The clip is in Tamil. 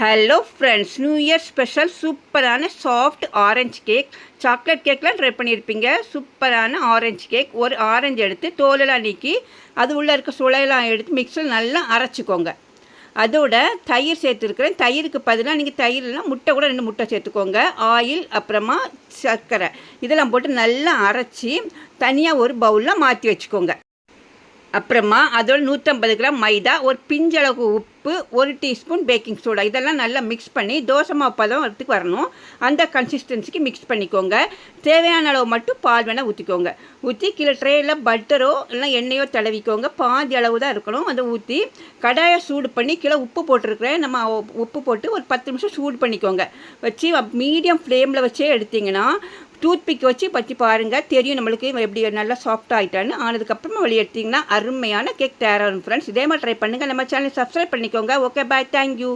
Hello friends, new year special சூப்பரான சாஃப்ட் ஆரஞ்சு கேக். சாக்லேட் கேக்லாம் ட்ரை பண்ணியிருப்பீங்க. சூப்பரான ஆரஞ்சு கேக். ஒரு ஆரஞ்சு எடுத்து தோலெல்லாம் நீக்கி அது உள்ளே இருக்க சுளையெல்லாம் எடுத்து மிக்ஸில் நல்லா அரைச்சிக்கோங்க. அதோட தயிர் சேர்த்துருக்குறேன். தயிருக்கு பதிலாக நீங்கள் தயிர்லாம் முட்டை கூட 2 முட்டை சேர்த்துக்கோங்க. ஆயில், அப்புறமா சர்க்கரை இதெல்லாம் போட்டு நல்லா அரைச்சி தனியாக ஒரு பவுலில் மாற்றி வச்சுக்கோங்க. அப்புறமா அதோட 150 கிராம் மைதா, ஒரு பிஞ்சளவு உப்பு, 1 டீஸ்பூன் பேக்கிங் சோடா இதெல்லாம் நல்லா மிக்ஸ் பண்ணி தோசை மாவு பதத்துக்கு வரணும். அந்த கன்சிஸ்டன்சிக்கு மிக்ஸ் பண்ணிக்கோங்க. தேவையான அளவு மட்டும் பால் வேணால் ஊற்றிக்கோங்க. ஊற்றி கீழே ட்ரேயில் பட்டரோ இல்லை எண்ணெயோ தடவிக்கோங்க. பாதி அளவு தான் இருக்கணும். அதை ஊற்றி கடாயை சூடு பண்ணி கீழே உப்பு போட்டிருக்கிறேன். நம்ம உப்பு போட்டு ஒரு 10 நிமிஷம் சூடு பண்ணிக்கோங்க. வச்சு மீடியம் ஃப்ளேமில் வச்சே எடுத்திங்கன்னா டூத்பிக் வச்சு பற்றி பாருங்கள், தெரியும் நம்மளுக்கு எப்படி நல்லா சாஃப்ட் ஆகிட்டான்னு. ஆனதுக்கப்புறமா வெளியே எடுத்திங்கன்னா அருமையான கேக் தயாராகும் ஃப்ரெண்ட்ஸ். இதே மாதிரி ட்ரை பண்ணுங்கள். நம்ம சேனலை சப்ஸ்கிரைப் பண்ணிக்கோங்க. ஓகே, பாய், தேங்க்யூ.